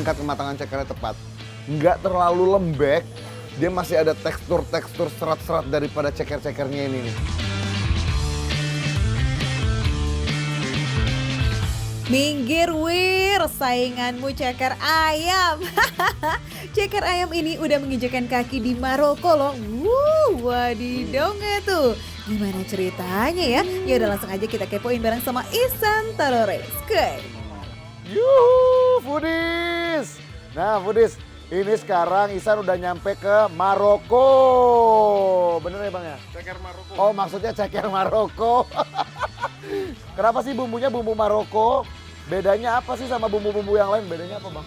tingkat kematangan cekernya tepat. Nggak terlalu lembek, dia masih ada tekstur-tekstur serat-serat daripada ceker-cekernya ini nih. Minggir wir, sainganmu ceker ayam. Ceker ayam ini udah menginjakan kaki di Maroko loh. Wadidongnya tuh. Gimana ceritanya ya? Ya udah langsung aja kita kepoin bareng sama Ihsan Talores. Yuhu, foodies. Nah foodies, ini sekarang Ihsan udah nyampe ke Maroko. Bener ya Bang ya? Ceker Maroko. Oh maksudnya ceker Maroko. Kenapa sih bumbunya bumbu Maroko? Bedanya apa sih sama bumbu-bumbu yang lain? Bedanya apa Bang?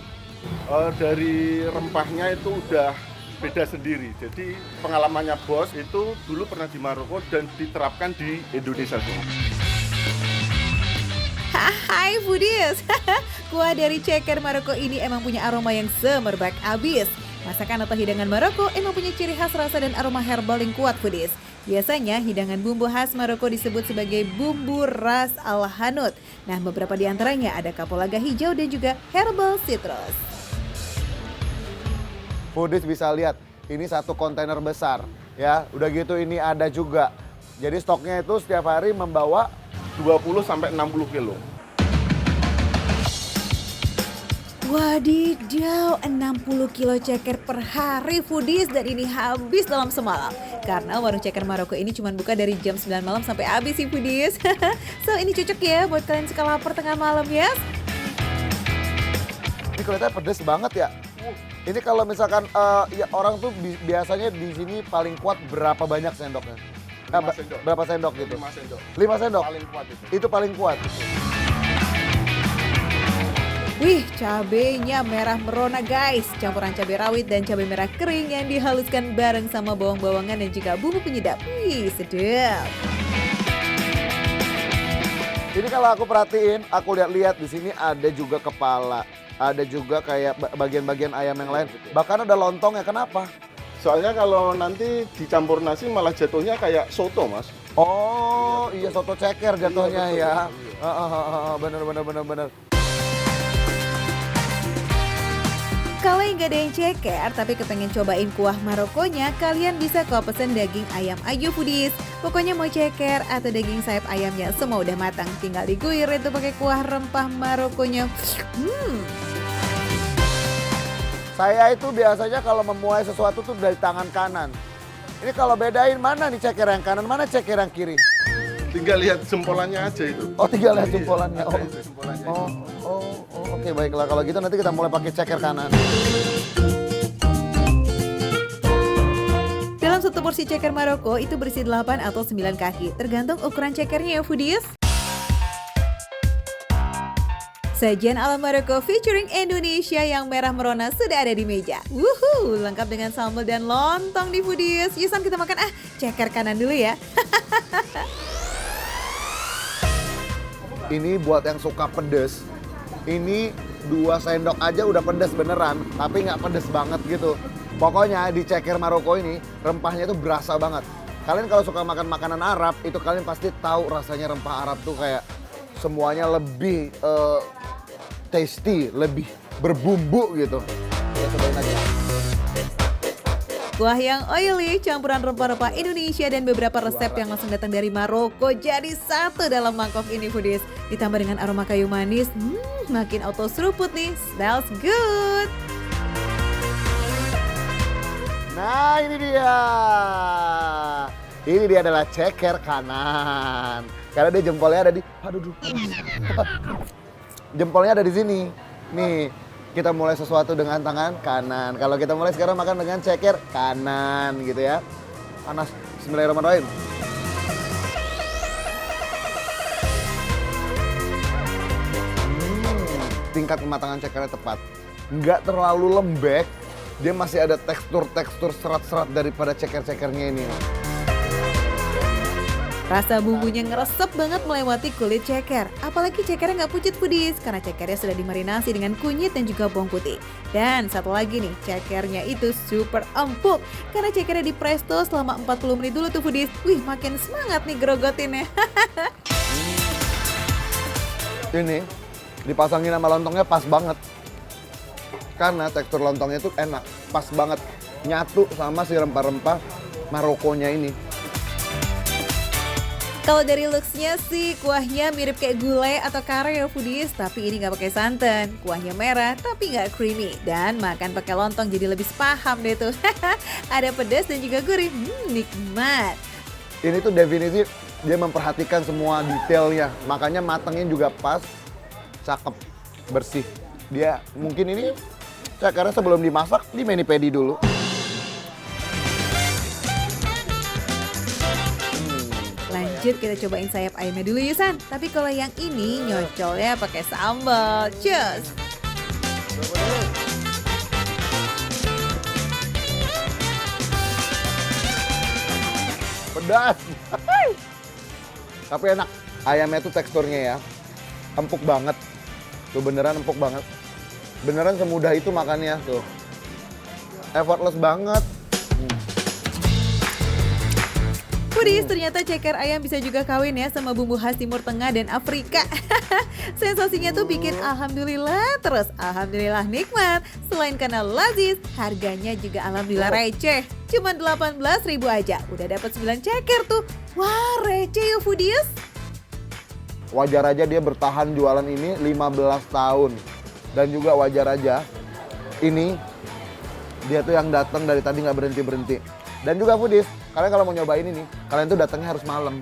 Dari rempahnya itu udah beda sendiri. Jadi pengalamannya bos itu dulu pernah di Maroko dan diterapkan di Indonesia semua. Hai foodies. Kuah dari ceker Maroko ini emang punya aroma yang semerbak abis. Masakan atau hidangan Maroko emang punya ciri khas rasa dan aroma herbal yang kuat foodies. Biasanya hidangan bumbu khas Maroko disebut sebagai bumbu ras al hanout. Nah beberapa di antaranya ada kapulaga hijau dan juga herbal citrus. Foodies bisa lihat, ini satu kontainer besar ya. Udah gitu ini ada juga. Jadi stoknya itu setiap hari membawa 20 sampai 60 kilo. Wadidaw, 60 kilo ceker per hari foodies dan ini habis dalam semalam. Karena warung ceker Maroko ini cuma buka dari jam 9 malam sampai habis sih foodies. So ini cocok ya buat kalian suka lapar tengah malam ya. Ini kelihatannya pedes banget ya. Ini kalau misalkan ya orang tuh biasanya di sini paling kuat berapa banyak sendoknya? 5 sendok. Berapa sendok gitu? 5 sendok. 5 sendok? Paling kuat itu. Itu paling kuat. Wih, cabenya merah merona guys. Campuran cabai rawit dan cabai merah kering yang dihaluskan bareng sama bawang-bawangan dan juga bumbu penyedap. Wih, sedap. Ini kalau aku perhatiin, aku lihat-lihat di sini ada juga kepala, ada juga kayak bagian-bagian ayam yang lain. Bahkan ada lontongnya. Kenapa? Soalnya kalau nanti dicampur nasi malah jatuhnya kayak soto, Mas. Oh, iya soto ceker jatuhnya Iya, ya. Bener. Kalau yang gak ada yang ceker tapi kepengen cobain kuah Marokonya, kalian bisa kok pesen daging ayam aja foodies. Pokoknya mau ceker atau daging sayap ayamnya semua udah matang. Tinggal diguir itu pakai kuah rempah Marokonya. Saya itu biasanya kalau memuai sesuatu tuh dari tangan kanan. Ini kalau bedain mana nih ceker yang kanan, mana ceker yang kiri? Tinggal lihat jempolannya aja itu. Oh tinggal lihat jempolannya. Ada itu jempolannya. Oke baiklah kalau gitu nanti kita mulai pakai ceker kanan. Dalam satu porsi ceker Maroko itu berisi 8 atau 9 kaki, tergantung ukuran cekernya ya foodies. Sajian ala Maroko featuring Indonesia yang merah merona sudah ada di meja. Wuhu, lengkap dengan sambal dan lontong di foodies. Yusan kita makan ceker kanan dulu ya. Ini buat yang suka pedes, ini 2 sendok aja udah pedes beneran, tapi nggak pedes banget gitu. Pokoknya di ceker Maroko ini rempahnya itu berasa banget. Kalian kalau suka makan makanan Arab, itu kalian pasti tahu rasanya rempah Arab tuh kayak semuanya lebih tasty, lebih berbumbu gitu. Ya cobain aja. Kuah yang oily, campuran rempah-rempah Indonesia dan beberapa resep yang langsung datang dari Maroko jadi satu dalam mangkok ini foodies. Ditambah dengan aroma kayu manis, makin auto seruput nih, smells good. Nah ini dia. Ini dia adalah ceker kanan. Karena dia jempolnya ada di, jempolnya ada di sini. Nih, kita mulai sesuatu dengan tangan kanan. Kalau kita mulai sekarang makan dengan ceker kanan gitu ya. Panas. Bismillahirrahmanirrahim. Tingkat kematangan cekernya tepat. Nggak terlalu lembek. Dia masih ada tekstur-tekstur serat-serat daripada ceker-cekernya ini. Rasa bumbunya ngeresep banget melewati kulit ceker. Apalagi cekernya nggak pucet foodies karena cekernya sudah dimarinasi dengan kunyit dan juga bawang putih. Dan satu lagi nih, cekernya itu super empuk karena cekernya di presto selama 40 menit dulu tuh foodies. Wih, makin semangat nih gerogotinnya. Ini dipasangin sama lontongnya pas banget. karena tekstur lontongnya tuh enak, pas banget nyatu sama si rempah-rempah Marokonya ini. Kalau dari looks-nya sih kuahnya mirip kayak gulai atau kare ya foodies, tapi ini nggak pakai santan. Kuahnya merah tapi nggak creamy dan makan pakai lontong jadi lebih sepaham deh tuh. Ada pedas dan juga gurih, nikmat. Ini tuh definisi dia memperhatikan semua detailnya, makanya matangnya juga pas, cakep, bersih. Dia mungkin ini saya karena sebelum dimasak di mani-pedi dulu. Lanjut kita cobain sayap ayamnya dulu Yusan. Tapi kalau yang ini nyocolnya pakai sambal. Cus! Pedas. Tapi enak. Ayamnya tuh teksturnya ya, empuk banget. Tuh beneran empuk banget. Beneran semudah itu makannya tuh. Effortless banget. Foodies, ternyata ceker ayam bisa juga kawin ya sama bumbu khas Timur Tengah dan Afrika. Sensasinya tuh bikin alhamdulillah terus. Alhamdulillah nikmat. Selain karena lazis, harganya juga alhamdulillah receh. Cuma 18.000 aja. Udah dapat 9 ceker tuh. Wah, receh ya foodies. Wajar aja dia bertahan jualan ini 15 tahun. Dan juga wajar aja ini dia tuh yang datang dari tadi nggak berhenti-berhenti. Dan juga foodies, kalian kalau mau nyobain ini, kalian tuh datangnya harus malam.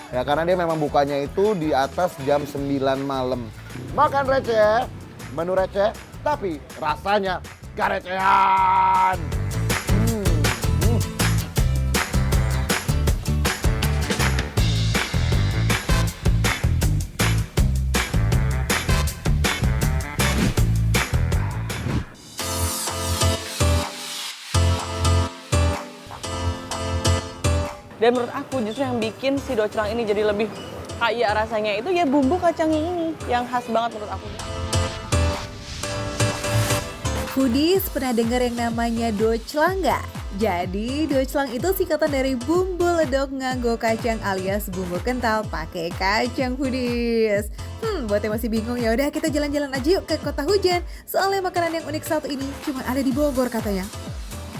Ya karena dia memang bukanya itu di atas jam 9 malam. Makan receh, menu receh, tapi rasanya gak recehan. Dan menurut aku justru yang bikin si docelang ini jadi lebih kaya rasanya itu ya bumbu kacangnya ini yang khas banget menurut aku. Foodies, pernah dengar yang namanya docelang nggak? Jadi docelang itu singkatan dari bumbu ledok nganggo kacang alias bumbu kental pakai kacang foodies. Buat yang masih bingung ya udah kita jalan-jalan aja yuk ke Kota Hujan. Soalnya makanan yang unik satu ini cuma ada di Bogor katanya.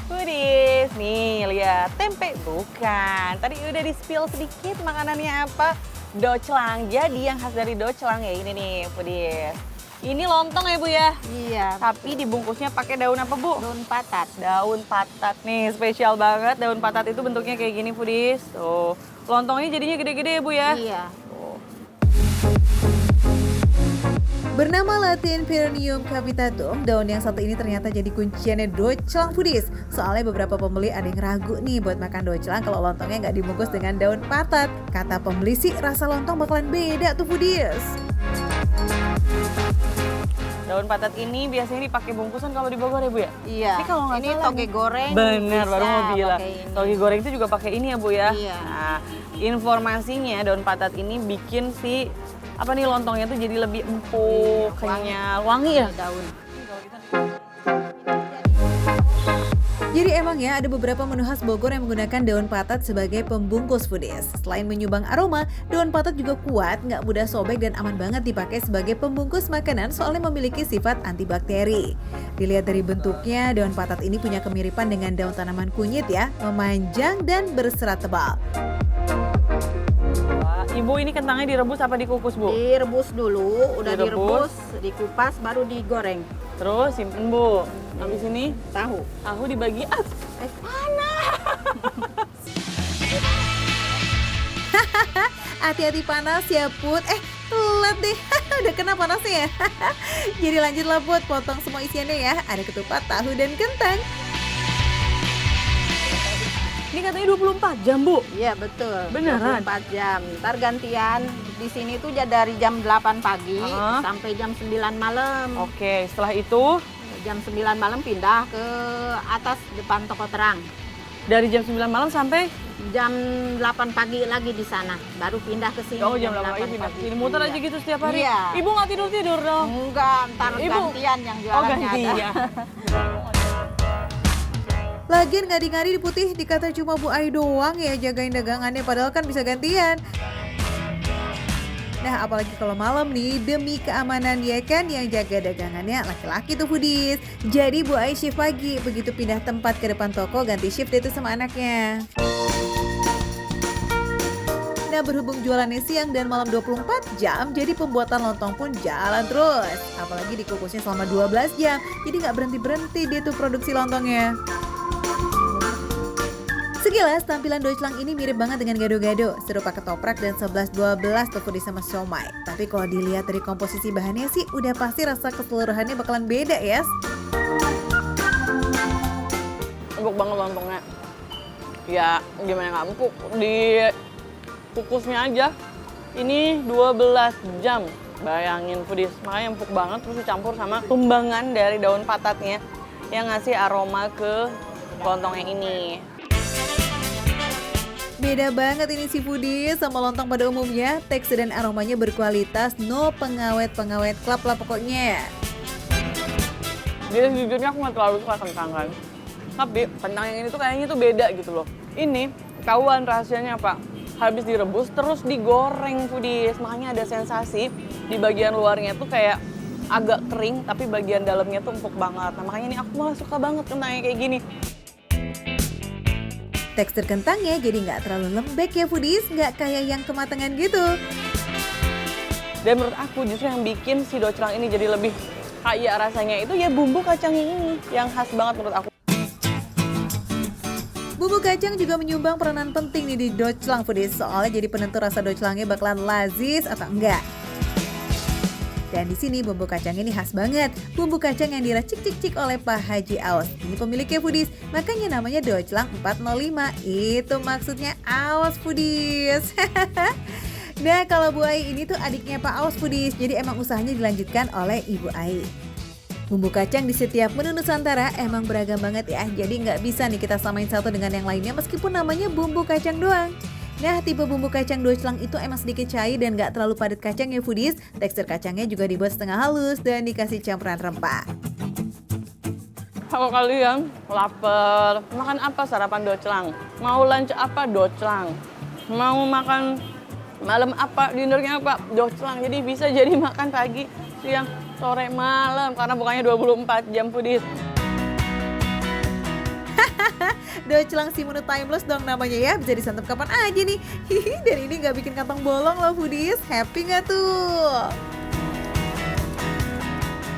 Foodies, nih lihat tempe bukan. Tadi udah di-spill sedikit makanannya apa? Docelang. Jadi yang khas dari docelang ya ini nih, foodies. Ini lontong ya Bu ya? Iya. Tapi dibungkusnya pakai daun apa Bu? Daun patat. Daun patat nih, spesial banget. Daun patat itu bentuknya kayak gini, foodies. Tuh, lontongnya jadinya gede-gede ya Bu ya? Iya. Tuh. Bernama Latin Perennium capitatum, daun yang satu ini ternyata jadi kunciannya docelang foodies. Soalnya beberapa pembeli ada yang ragu nih buat makan docelang kalau lontongnya nggak dibungkus dengan daun patat. Kata pembeli sih rasa lontong bakalan beda tuh foodies. Daun patat ini biasanya dipakai bungkusan kalau di Bogor ya Bu ya? Iya. Ini kalau nggak ini salah toge goreng. Bener, bisa baru mau bilang. pakai ini. Toge goreng itu juga pakai ini ya Bu ya? Iya. Nah, informasinya daun patat ini bikin si apa nih lontongnya tuh jadi lebih empuk, Iya, kenyal, wangi ya? Daun. Jadi emang ya ada beberapa menu khas Bogor yang menggunakan daun patat sebagai pembungkus foodies. Selain menyumbang aroma, daun patat juga kuat, nggak mudah sobek dan aman banget dipakai sebagai pembungkus makanan soalnya memiliki sifat antibakteri. Dilihat dari bentuknya, daun patat ini punya kemiripan dengan daun tanaman kunyit ya, memanjang dan berserat tebal. Wah, Ibu ini kentangnya direbus apa dikukus Bu? Direbus dulu, udah Direbus. direbus, dikupas, baru digoreng. Terus simpen Bu. Habis ini Tahu. tahu dibagi Hati-hati panas ya Put. Telat deh. Udah kena panasnya ya. Jadi lanjutlah Put, potong semua isiannya ya. Ada ketupat, tahu dan kentang. Ini katanya 24 jam Bu. Iya betul. Beneran? 24 jam. Ntar gantian di sini tuh dari jam 8 pagi sampai jam 9 malam. Oke, setelah itu Jam 9 malam pindah ke atas depan toko terang. dari jam 9 malam sampai Jam 8 pagi lagi di sana. Baru pindah ke sini. oh jam 8 pagi pindah ke sini. Muter aja gitu setiap hari. Iya. Ibu nggak tidur-tidur dong? Enggak, ntar Ibu- gantian yang Oh jualannya ganti ada. ya. Lagian ngadi-ngadi di Putih dikata cuma Bu Ai doang ya jagain dagangannya padahal kan bisa gantian. Nah, apalagi kalau malam nih, demi keamanan ya kan yang jaga dagangannya laki-laki tuh foodies. Jadi Bu Ai shift pagi, begitu pindah tempat ke depan toko ganti shift deh tuh sama anaknya. Nah, berhubung jualannya siang dan malam 24 jam, jadi pembuatan lontong pun jalan terus. Apalagi dikukusnya selama 12 jam, jadi nggak berhenti-berhenti deh tuh produksi lontongnya. Sekilas, tampilan doclang ini mirip banget dengan gado-gado, serupa ketoprak dan 11-12 tuh foodies sama siomay. Tapi kalau dilihat dari komposisi bahannya sih, udah pasti rasa keseluruhannya bakalan beda ya. Empuk banget lontongnya. Ya, gimana nggak empuk? Di kukusnya aja ini 12 jam, bayangin foodies, makanya empuk banget, terus dicampur sama tumbangan dari daun patatnya yang ngasih aroma ke lontongnya ini. Beda banget ini si foodies sama lontong pada umumnya, tekstur dan aromanya berkualitas, no pengawet-pengawet klap lah pokoknya. Jadi sejujurnya aku nggak terlalu suka kentang kan, tapi kentang yang ini tuh kayaknya tuh beda gitu loh. Ini ketahuan rahasianya apa? Habis direbus terus digoreng foodies, makanya ada sensasi di bagian luarnya tuh kayak agak kering tapi bagian dalamnya tuh empuk banget. Nah, makanya ini aku malah suka banget kentangnya kayak gini. Tekstur kentangnya jadi nggak terlalu lembek ya foodies, nggak kayak yang kematangan gitu. Dan menurut aku justru yang bikin si doclang ini jadi lebih kaya rasanya itu ya bumbu kacangnya ini yang khas banget menurut aku. Bumbu kacang juga menyumbang peranan penting nih di doclang foodies, soalnya jadi penentu rasa doclangnya bakalan lazis atau enggak. Dan di sini bumbu kacang ini khas banget, bumbu kacang yang diracik-cik oleh Pak Haji Aos. Ini pemiliknya foodies, makanya namanya doclang 405. Itu maksudnya Aos foodies. Nah, kalau Bu Ai ini tuh adiknya Pak Aos foodies, jadi emang usahanya dilanjutkan oleh Ibu Ai. Bumbu kacang di setiap menu Nusantara emang beragam banget ya, jadi nggak bisa nih kita samain satu dengan yang lainnya meskipun namanya bumbu kacang doang. Nah, tipe bumbu kacang doclang itu emang sedikit cair dan nggak terlalu padat kacang ya foodies. Tekstur kacangnya juga dibuat setengah halus dan dikasih campuran rempah. Kalau kalian lapar, makan apa sarapan doclang? Mau lunch apa doclang? Mau makan malam apa, dinernya apa? Doclang. Jadi bisa jadi makan pagi, siang, sore, malam karena bukannya 24 jam foodies. Doclang si menu timeless dong namanya ya, bisa disantap kapan aja nih. Dan ini nggak bikin kantong bolong loh foodies, happy nggak tuh?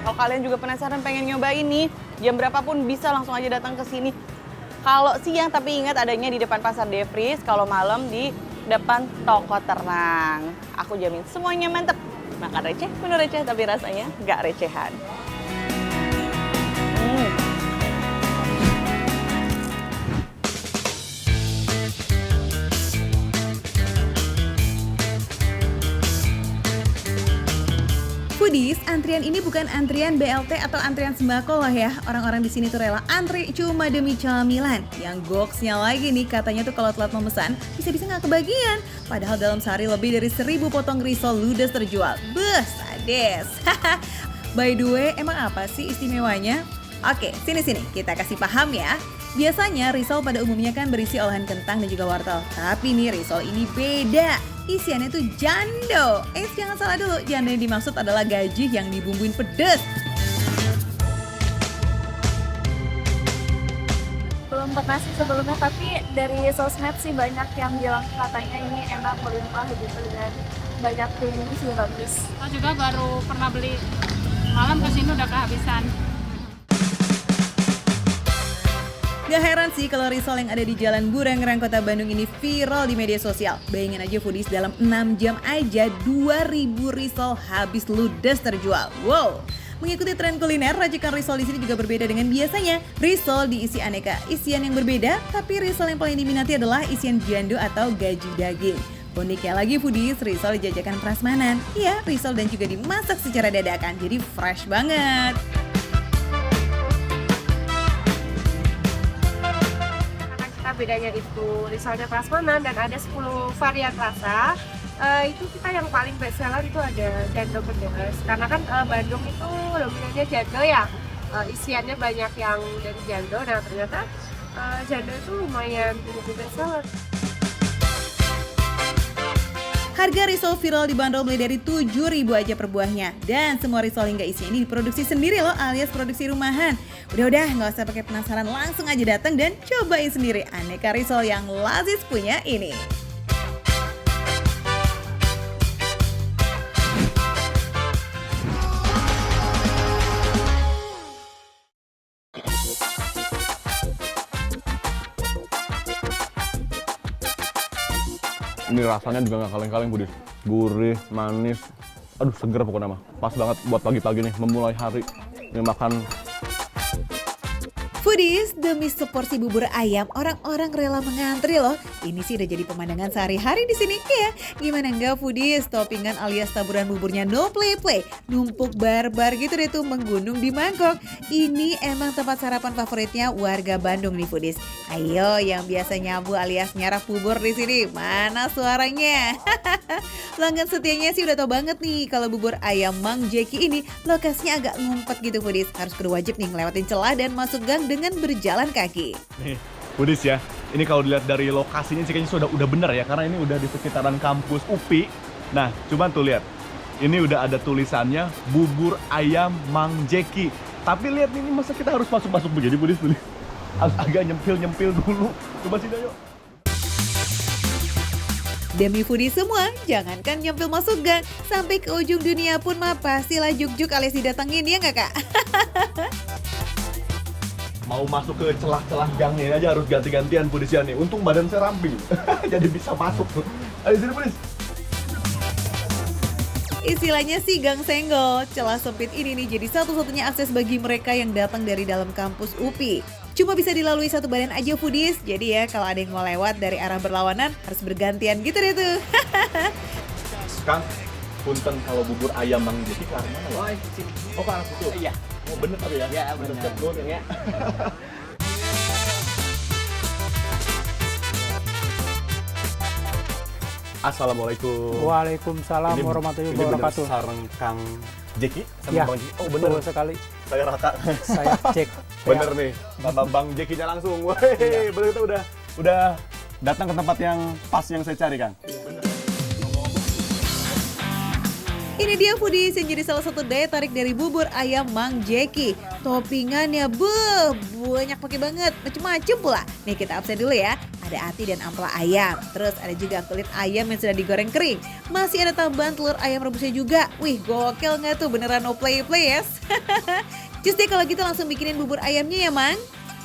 Kalau kalian juga penasaran pengen nyoba ini, jam berapapun bisa langsung aja datang ke sini. Kalau siang tapi ingat adanya di depan Pasar Devries, kalau malam di depan Toko Terang. Aku jamin semuanya mantep. Makan receh, menu receh tapi rasanya nggak recehan. Foodies, antrian ini bukan antrian BLT atau antrian sembako loh ya. Orang-orang di sini tuh rela antri cuma demi camilan. Yang goksnya lagi nih katanya tuh kalau telat memesan bisa-bisa nggak kebagian. Padahal dalam sehari lebih dari 1000 potong risol ludes terjual. Beuh, sades. By the way, emang apa sih istimewanya? Oke, sini-sini kita kasih paham ya. Biasanya risol pada umumnya kan berisi olahan kentang dan juga wortel. Tapi nih risol ini beda. Isiannya tuh jando. Jangan salah dulu, jando yang dimaksud adalah gaji yang dibumbuin pedes. Belum pernah sih sebelumnya, tapi dari sosmed sih banyak yang bilang katanya ini enak, melimpah gitu dan banyak pilih sih bagus. Saya juga baru pernah beli, malam kesini udah kehabisan. Gak heran sih kalau risol yang ada di Jalan Burangrang Kota Bandung ini viral di media sosial. Bayangin aja foodies, dalam 6 jam aja 2000 risol habis ludes terjual. Wow! Mengikuti tren kuliner, racikan risol di sini juga berbeda dengan biasanya. Risol diisi aneka isian yang berbeda, tapi risol yang paling diminati adalah isian jando atau gaji daging. Uniknya lagi foodies, risol dijajakan prasmanan. Iya, risol dan juga dimasak secara dadakan, jadi fresh banget. Bedanya itu risolnya prasmanan dan ada 10 varian rasa. Itu kita yang paling best seller itu ada jando pedas, karena kan Bandung itu dominannya jando ya, isiannya banyak yang dari jando. Nah ternyata jando itu lumayan best seller. Harga risol viral dibanderol mulai dari 7.000 aja per buahnya. Dan semua risol hingga isinya ini diproduksi sendiri loh, alias produksi rumahan. Udah, nggak usah pakai penasaran, langsung aja datang dan cobain sendiri aneka risol yang Lazis punya ini. Ini rasanya juga nggak kaleng-kaleng, Budis. Gurih, manis, aduh seger pokoknya mah. Pas banget buat pagi-pagi nih, memulai hari. Ini makan. Foodies, demi seporsi bubur ayam, orang-orang rela mengantri loh. Ini sih udah jadi pemandangan sehari-hari di sini ya. Gimana enggak Foodies, toppingan alias taburan buburnya no play-play. Numpuk barbar gitu deh tuh menggunung di mangkok. Ini emang tempat sarapan favoritnya warga Bandung nih Foodies. Ayo yang biasa nyabu alias nyarap bubur di sini, mana suaranya? Pelanggan setianya sih udah tau banget nih kalau bubur ayam Mang Jeki ini lokasinya agak ngumpet gitu Foodies. Harus kudu wajib nih ngelewatin celah dan masuk gang dengan berjalan kaki. Nih, Budis ya. Ini kalau dilihat dari lokasinya sih kayaknya udah bener ya, karena ini udah di sekitaran kampus UPI. Nah, cuman tuh lihat. Ini udah ada tulisannya bubur ayam Mang Jeki. Tapi lihat ini masa kita harus masuk-masuk begini Budis? Agak nyempil-nyempil dulu. Coba sini yuk. Demi foodie semua, jangankan nyempil masuk gang, sampai ke ujung dunia pun mah pastilah juk-juk alias didatengin ya nggak kak? Mau masuk ke celah-celah gangnya aja harus ganti-gantian Budis ya nih. Untung badan saya ramping, jadi bisa masuk. Ayo sini Budis. Istilahnya sih gang senggol, celah sempit ini nih jadi satu-satunya akses bagi mereka yang datang dari dalam kampus UPI. Cuma bisa dilalui satu badan aja Foodies, jadi ya kalau ada yang mau lewat dari arah berlawanan harus bergantian gitu deh tuh. Kang, punten kalau bubur ayam Mang Jeki ke arah mana ya? Oh, ke arah situ? Iya. Oh bener tapi ya? Iya bener. Ya. Assalamualaikum. Waalaikumsalam warahmatullahi wabarakatuh. Ini bener sareng Kang Jeki sama Ya, Bang Jeki? Oh bener. betul sekali. Saya Raka. Saya cek. Bener nih, sama Bang Jekinya langsung. Wih, bener itu udah datang ke tempat yang pas yang saya cari, Kang. Ini dia Foodies yang jadi salah satu daya tarik dari bubur ayam Mang Jeki. Toppingannya banyak pakai banget, macem-macem pula. Nih kita absen dulu ya. Ada ati dan ampela ayam. Terus ada juga kulit ayam yang sudah digoreng kering. Masih ada tambahan telur ayam rebusnya juga. Wih gokil nggak tuh, beneran no play-play yes. Cus deh kalau gitu langsung bikinin bubur ayamnya ya Mang.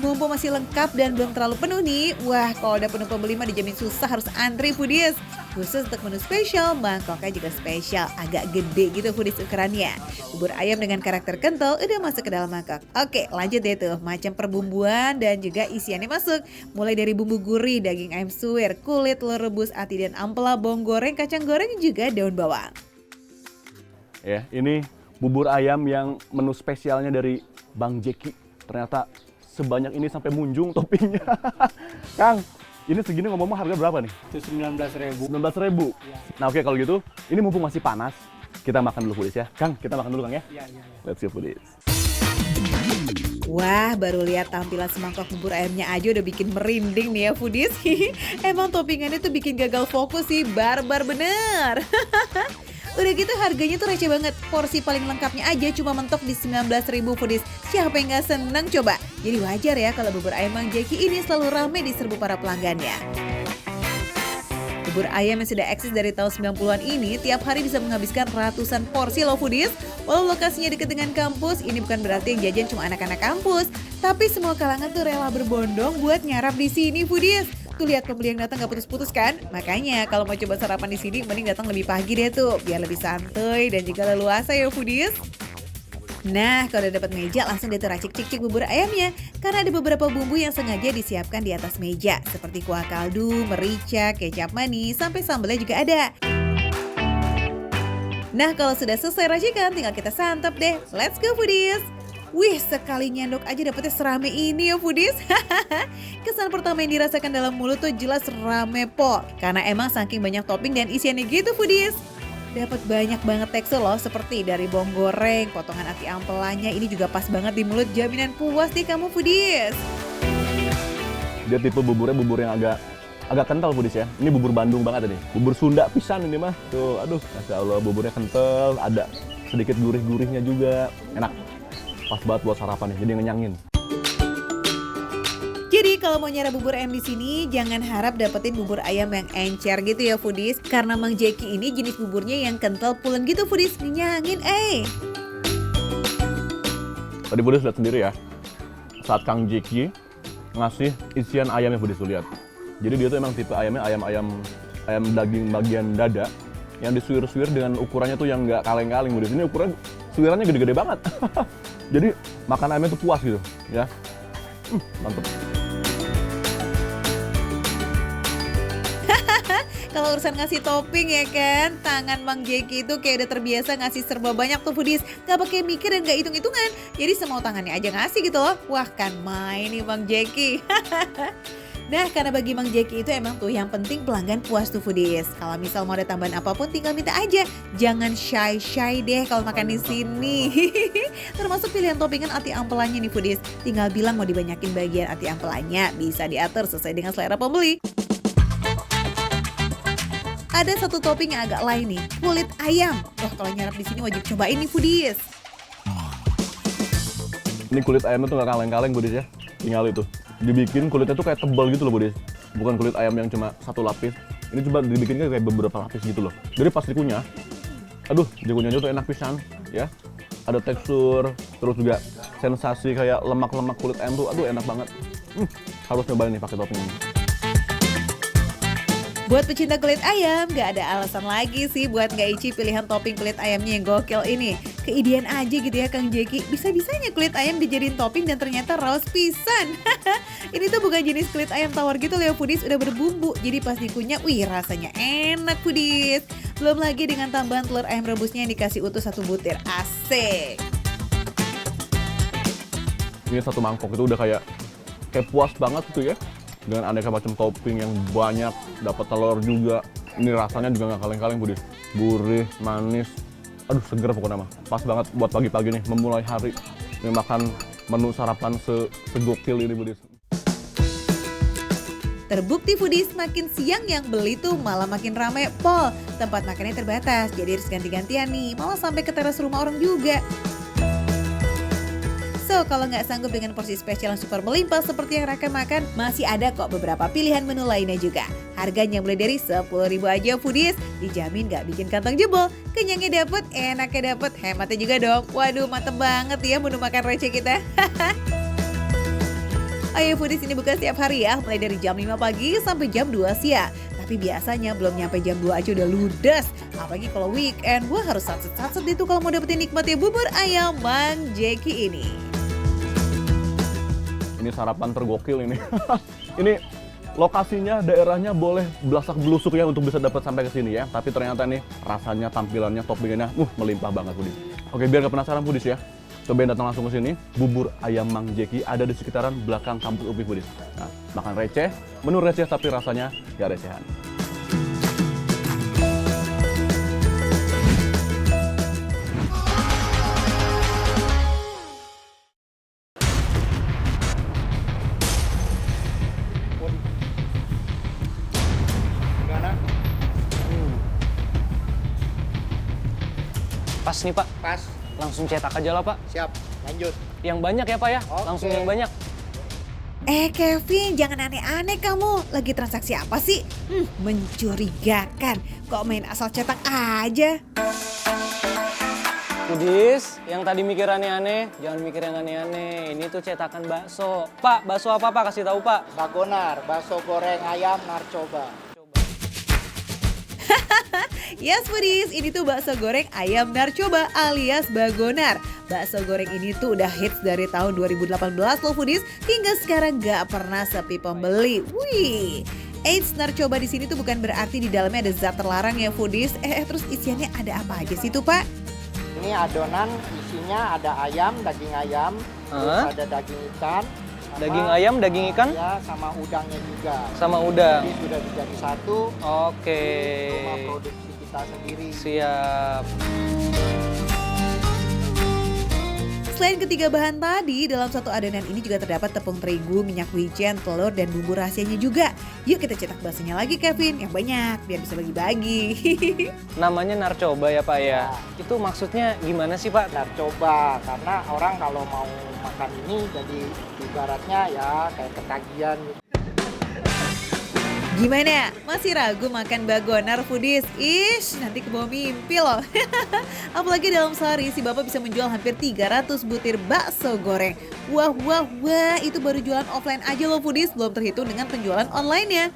Mumpung masih lengkap dan belum terlalu penuh nih. Wah kalau udah penuh pembeli mah dijamin susah harus antri Foodies. Khusus untuk menu spesial, mangkoknya juga spesial. Agak gede gitu Foodies ukurannya. Bubur ayam dengan karakter kental udah masuk ke dalam mangkok. Oke lanjut deh tuh. Macam perbumbuan dan juga isiannya masuk. Mulai dari bumbu gurih, daging ayam suwir, kulit, telur rebus, ati dan ampela, bawang goreng, kacang goreng, juga daun bawang. Ya, ini bubur ayam yang menu spesialnya dari Bang Jeki. Ternyata sebanyak ini sampai munjung toppingnya. Kang, ini segini ngomong harga berapa nih? Itu 19.000. 19.000. Nah oke kalau gitu, ini mumpung masih panas, kita makan dulu Foodies ya. Kang, kita makan dulu Kang ya? Iya. Let's go Foodies. Wah, baru lihat tampilan semangkok bubur ayamnya aja udah bikin merinding nih ya Foodies. Emang toppingannya tuh bikin gagal fokus sih, barbar bener. Udah gitu harganya tuh receh banget. Porsi paling lengkapnya aja cuma mentok di 19.000 Foodies. Siapa yang gak seneng coba? Jadi wajar ya kalau bubur ayam Mang Jeki ini selalu ramai diserbu para pelanggannya. Bubur ayam yang sudah eksis dari tahun 90-an ini tiap hari bisa menghabiskan ratusan porsi loh Foodies. Walau lokasinya dekat dengan kampus, ini bukan berarti yang jajan cuma anak-anak kampus. Tapi semua kalangan tuh rela berbondong buat nyarap di sini Foodies. Tuh lihat pembeli yang datang gak putus-putus kan? Makanya kalau mau coba sarapan di sini mending datang lebih pagi deh tuh, biar lebih santuy dan juga leluasa ya Foodies. Nah, kalau udah dapat meja langsung deh tuh racik-cik bubur ayamnya. Karena ada beberapa bumbu yang sengaja disiapkan di atas meja, seperti kuah kaldu, merica, kecap manis, sampai sambalnya juga ada. Nah, kalau sudah selesai racikan, tinggal kita santap deh. Let's go Foodies! Wih, sekali nyendok aja dapetnya serame ini ya Foodies. Kesan pertama yang dirasakan dalam mulut tuh jelas rame po. Karena emang saking banyak topping dan isiannya gitu Foodies. Dapat banyak banget tekstur loh, seperti dari bawang goreng, potongan ati ampelanya. Ini juga pas banget di mulut, jaminan puas deh kamu Foodies. Dia tipe buburnya bubur yang agak agak kental Foodies ya. Ini bubur Bandung banget ini. Bubur Sunda pisan ini mah. Tuh, aduh, Masya Allah, buburnya kental, ada sedikit gurih-gurihnya juga. Enak. Pas banget buat sarapan nih, jadi ngenyangin. Jadi kalau mau nyara bubur ayam di sini, jangan harap dapetin bubur ayam yang encer gitu ya Foodies. Karena Mang Jeki ini jenis buburnya yang kental pulen gitu Foodies, ngenyangin Tadi Foodies lihat sendiri ya, saat Kang Jeki ngasih isian ayamnya Foodies tuh lihat. Jadi dia tuh emang tipe ayamnya ayam daging bagian dada yang disuir-suir dengan ukurannya tuh yang nggak kaleng-kaleng Foodies. Ini ukuran suirannya gede-gede banget. Jadi makan ayamnya tuh puas gitu ya. Mantep. Kalau urusan ngasih topping ya kan, tangan Mang Jeki itu kayak udah terbiasa ngasih serba banyak tuh Foodies. Gak pakai mikir dan gak hitung-hitungan. Jadi semau tangannya aja ngasih gitu loh. Wah kan main nih Mang Jeki. Nah karena bagi Mang Jeki itu emang tuh yang penting pelanggan puas tuh Foodies. Kalau misal mau ada tambahan apapun tinggal minta aja. Jangan shy deh kalau makan di sini. Termasuk pilihan toppingan ati ampelannya nih Foodies. Tinggal bilang mau dibanyakin bagian ati ampelannya. Bisa diatur sesuai dengan selera pembeli. Ada satu topping yang agak lain nih, kulit ayam. Wah kalau nyarap di sini wajib cobain nih Foodies. Ini kulit ayamnya tuh nggak kaleng-kaleng Foodies ya. Tinggal itu. Dibikin kulitnya tuh kayak tebal gitu loh Foodies. Bukan kulit ayam yang cuma satu lapis. Ini coba dibikinnya kayak beberapa lapis gitu loh. Jadi pas dikunyah, aduh dikunyahnya tuh enak pisan ya. Ada tekstur, terus juga sensasi kayak lemak-lemak kulit ayam tuh, aduh enak banget. Harus nyobain nih pakai topping ini. Buat pecinta kulit ayam, gak ada alasan lagi sih buat gak icip pilihan topping kulit ayamnya yang gokil ini. Keidean aja gitu ya Kang Jeki, bisa-bisanya kulit ayam dijadiin topping dan ternyata raos pisan. Ini tuh bukan jenis kulit ayam tawar gitu loh Foodies, udah berbumbu. Jadi pas dikunyah, wih rasanya enak Foodies. Belum lagi dengan tambahan telur ayam rebusnya yang dikasih utuh 1 butir, asik. Ini satu mangkok itu udah kayak puas banget gitu ya. Dengan aneka macam topping yang banyak, dapat telur juga. Ini rasanya juga nggak kaleng-kaleng Foodies. Gurih, manis, aduh seger pokoknya mah. Pas banget buat pagi-pagi nih, memulai hari. Ini makan menu sarapan segokil ini Foodies. Terbukti Foodies makin siang yang beli tuh malah makin ramai pol. Tempat makannya terbatas, jadi harus ganti-gantian nih. Malah sampai ke teras rumah orang juga. So, kalau nggak sanggup dengan porsi spesial yang super melimpah seperti yang Raka makan, masih ada kok beberapa pilihan menu lainnya juga. Harganya mulai dari 10.000 aja Foodies, dijamin nggak bikin kantong jebol. Kenyangnya dapet, enaknya dapet, hematnya juga dong. Waduh, mantep banget ya menu makan receh kita. Ayo Foodies ini buka setiap hari ya, mulai dari jam 5 pagi sampai jam 2 siang. Tapi biasanya belum nyampe jam 2 aja udah ludes. Apalagi kalau weekend, wah harus satset-satset itu kalau mau dapetin nikmatnya bubur ayam Mang Jeki ini. Ini sarapan tergokil ini. Ini lokasinya, daerahnya boleh belasak belusuk ya untuk bisa dapat sampai ke sini ya. Tapi ternyata nih rasanya, tampilannya, toppingannya melimpah banget Foodies. Oke, biar gak penasaran Foodies ya, cobain datang langsung ke sini. Bubur ayam Mang Jeki ada di sekitaran belakang kampus UPI Foodies. Nah, makan receh, menu receh tapi rasanya gak recehan. Pas nih Pak. Pas. Langsung cetak aja lah Pak. Siap, lanjut. Yang banyak ya Pak ya? Oke. Langsung yang banyak. Kevin, jangan aneh-aneh kamu. Lagi transaksi apa sih? Mencurigakan. Kok main asal cetak aja? Foodies, yang tadi mikir aneh-aneh, jangan mikir yang aneh-aneh. Ini tuh cetakan bakso. Pak, bakso apa Pak? Kasih tahu Pak. Bagonar, bakso goreng ayam narcoba. Yes Foodies, ini tuh bakso goreng ayam narcoba alias Bagonar. Bakso goreng ini tuh udah hits dari tahun 2018 loh Foodies, hingga sekarang gak pernah sepi pembeli. Wih, eits, narcoba di sini tuh bukan berarti di dalamnya ada zat terlarang ya Foodies. Terus isiannya ada apa aja sih tuh Pak? Ini adonan isinya ada ayam, daging ayam, terus ada daging ikan. Daging ayam, daging ikan? Ya, sama udangnya juga. Sama udang. Jadi sudah dijadi satu. Oke. Rumah produksi kita sendiri. Siap. Selain ketiga bahan tadi, dalam satu adonan ini juga terdapat tepung terigu, minyak wijen, telur, dan bumbu rahasianya juga. Yuk kita cetak baksonya lagi Kevin, yang banyak biar bisa bagi-bagi. Namanya narcoba ya Pak ya? Itu maksudnya gimana sih Pak? Narcoba, karena orang kalau mau makan ini jadi ibaratnya ya kayak ketagihan gitu. Gimana? Masih ragu makan bagonar foodies? Ish, nanti kebawa mimpi loh. Apalagi dalam sehari si bapak bisa menjual hampir 300 butir bakso goreng. Wah, wah, wah, itu baru jualan offline aja loh foodies, belum terhitung dengan penjualan online-nya.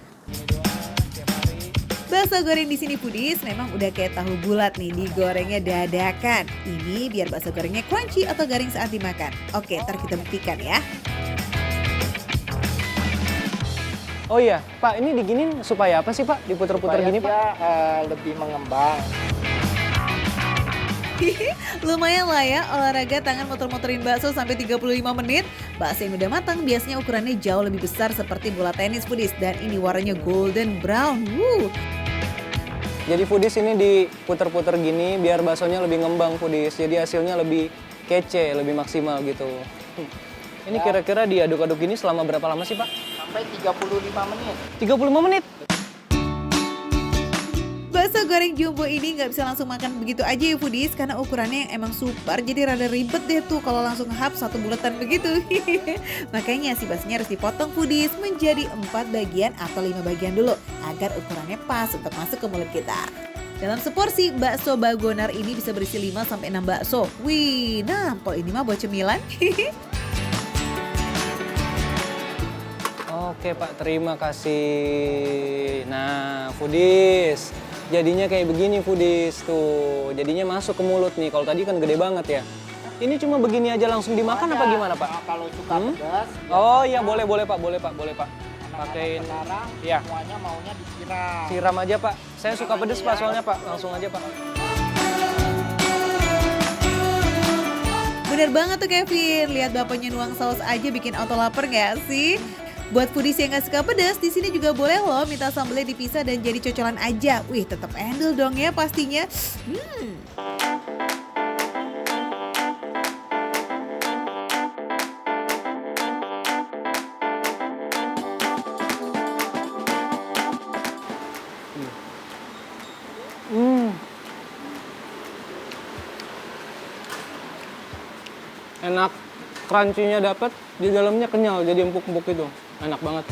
Bakso goreng di sini foodies memang udah kayak tahu bulat nih, digorengnya dadakan. Ini biar bakso gorengnya crunchy atau garing saat dimakan. Oke, ntar kita buktikan ya. Oh iya, Pak, ini diginin supaya apa sih Pak? Diputer-puter gini Pak? Supaya lebih mengembang. Lumayan lah ya, olahraga tangan muter-muterin bakso sampai 35 menit. Bakso yang udah matang biasanya ukurannya jauh lebih besar seperti bola tenis foodies. Dan ini warnanya golden brown. Jadi foodies ini diputer-puter gini biar baksonya lebih ngembang foodies. Jadi hasilnya lebih kece, lebih maksimal gitu. Ini kira-kira diaduk-aduk gini selama berapa lama sih Pak? Sampai 35 menit. 35 menit? Bakso goreng jumbo ini nggak bisa langsung makan begitu aja ya foodies, karena ukurannya yang emang super, jadi rada ribet deh tuh kalau langsung ngehap satu bulatan begitu. Makanya si baksonya harus dipotong foodies menjadi 4 bagian atau 5 bagian dulu agar ukurannya pas untuk masuk ke mulut kita. Dalam seporsi bakso bagonar ini bisa berisi 5-6 bakso. Wih, nampol ini mah buat cemilan. Oke Pak, terima kasih. Nah, foodies. Jadinya kayak begini foodies tuh. Jadinya masuk ke mulut nih. Kalau tadi kan gede banget ya. Ini cuma begini aja langsung dimakan apa gimana Pak? Kalau suka pedas. Oh iya, boleh Pak, boleh Pak. Pakein. Sekarang ya. Semuanya maunya disiram. Siram aja Pak. Saya suka pedas Pak soalnya Pak. Langsung aja Pak. Bener banget tuh Kevin, lihat bapaknya nuang saus aja bikin auto lapar nggak sih? Buat foodies yang nggak suka pedas, di sini juga boleh loh minta sambelnya dipisah dan jadi cocolan aja. Wih, tetap endul dong ya pastinya. Enak, crunchy-nya dapet, di dalamnya kenyal, jadi empuk-empuk itu. Enak banget.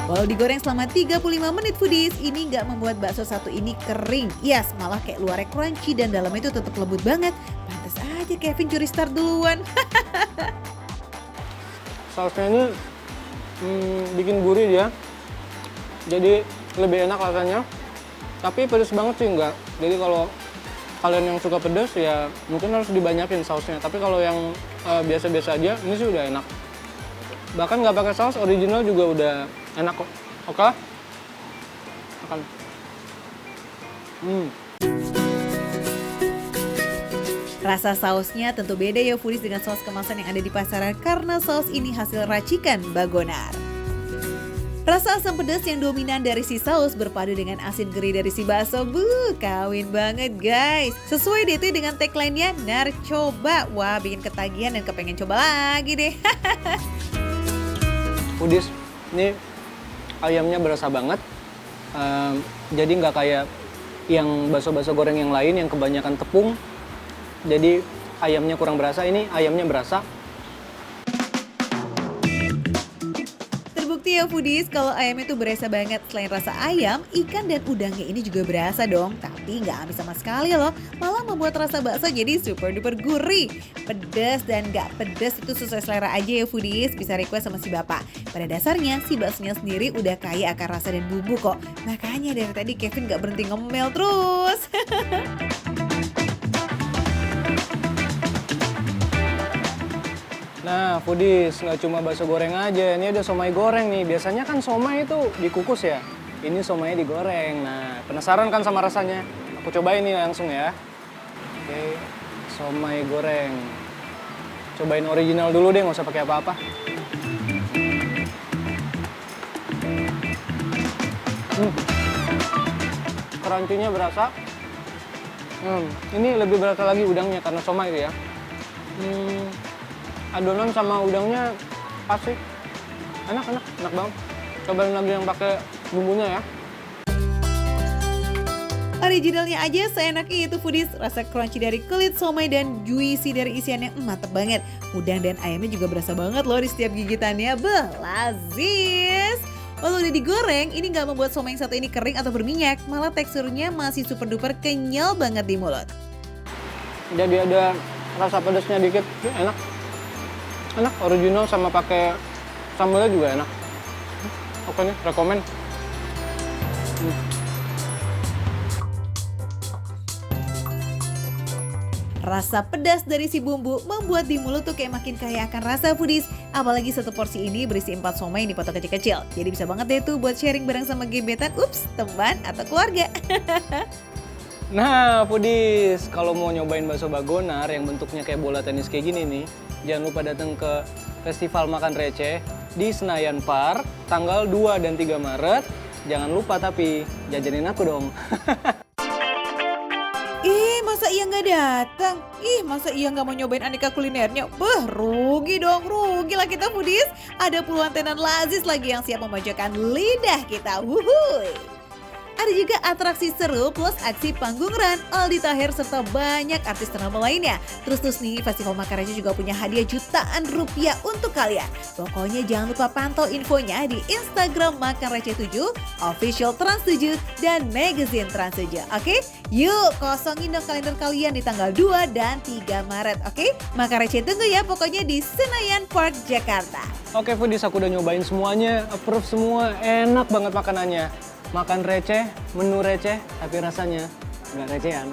Walau digoreng selama 35 menit foodies, ini nggak membuat bakso satu ini kering. Yes, malah kayak luarnya crunchy dan dalamnya itu tetap lembut banget. Pantes aja Kevin curi start duluan. Sausnya ini bikin gurih dia. Jadi lebih enak rasanya. Tapi pedas banget sih enggak. Jadi kalau kalian yang suka pedas ya mungkin harus dibanyakin sausnya. Tapi kalau yang biasa-biasa aja, ini sih udah enak. Bahkan nggak pakai saus, original juga udah enak kok. Oke? Makan. Rasa sausnya tentu beda ya foodies dengan saus kemasan yang ada di pasaran karena saus ini hasil racikan Bagonar. Rasa asam pedas yang dominan dari si saus berpadu dengan asin gurih dari si bakso. Kawin banget guys. Sesuai deh itu dengan tagline-nya narcoba. Wah, bikin ketagihan dan kepengen coba lagi deh. Foodies, ini ayamnya berasa banget. Jadi nggak kayak yang bakso-bakso goreng yang lain yang kebanyakan tepung. Jadi ayamnya kurang berasa, ini ayamnya berasa. Terbukti ya foodies kalau ayam itu berasa banget. Selain rasa ayam, ikan dan udangnya ini juga berasa dong. Tapi nggak amis sama sekali loh. Malah membuat rasa bakso jadi super duper gurih. Pedas dan nggak pedas itu sesuai selera aja ya foodies. Bisa request sama si bapak. Pada dasarnya si baksonya sendiri udah kaya akan rasa dan bumbu kok. Makanya dari tadi Kevin nggak berhenti ngemel terus. Nah, foodies, nggak cuma bakso goreng aja, ini ada somai goreng nih. Biasanya kan somai itu dikukus ya, ini somainya digoreng. Nah, penasaran kan sama rasanya? Aku cobain nih langsung ya. Oke, somai goreng. Cobain original dulu deh, nggak usah pakai apa-apa. Crunchy-nya berasa, Ini lebih berasa lagi udangnya karena somai itu ya. Adonan sama udangnya pas sih. Enak banget. Cobain lagi yang pakai bumbunya ya. Originalnya aja seenak itu foodies, rasa crunchy dari kulit somai dan juicy dari isiannya mantep banget. Udang dan ayamnya juga berasa banget loh di setiap gigitannya, lazis. Walau udah digoreng, ini nggak membuat somai yang satu ini kering atau berminyak, malah teksturnya masih super duper kenyal banget di mulut. Jadi ada rasa pedasnya dikit, enak. Enak, original sama pakai sambalnya juga enak. Oke nih, rekomen. Rasa pedas dari si bumbu membuat di mulut tuh kayak makin kaya akan rasa foodies. Apalagi satu porsi ini berisi 4 somai yang dipotong kecil-kecil. Jadi bisa banget deh tuh buat sharing bareng sama gebetan, teman atau keluarga. Nah, foodies, kalau mau nyobain bakso Bagonar yang bentuknya kayak bola tenis kayak gini nih, jangan lupa datang ke Festival Makan Receh di Senayan Park tanggal 2 dan 3 Maret. Jangan lupa tapi jajanin aku dong. Masa iya nggak datang? Masa iya nggak mau nyobain aneka kulinernya? Rugi dong, rugi lah kita foodies. Ada puluhan tenan lazis lagi yang siap memanjakan lidah kita. Wuhui. Ada juga atraksi seru plus aksi panggung run, Aldi Taher serta banyak artis ternama lainnya. Terus nih, Festival Makan Receh juga punya hadiah jutaan rupiah untuk kalian. Pokoknya jangan lupa pantau infonya di Instagram Makan Receh 7, official Trans 7, dan magazine Trans 7. Oke? Yuk, kosongin dong kalender kalian di tanggal 2 dan 3 Maret. Oke? Makan Receh tunggu ya pokoknya di Senayan Park, Jakarta. Oke foodies, aku udah nyobain semuanya, approve semua, enak banget makanannya. Makan receh, menu receh, tapi rasanya nggak recehan.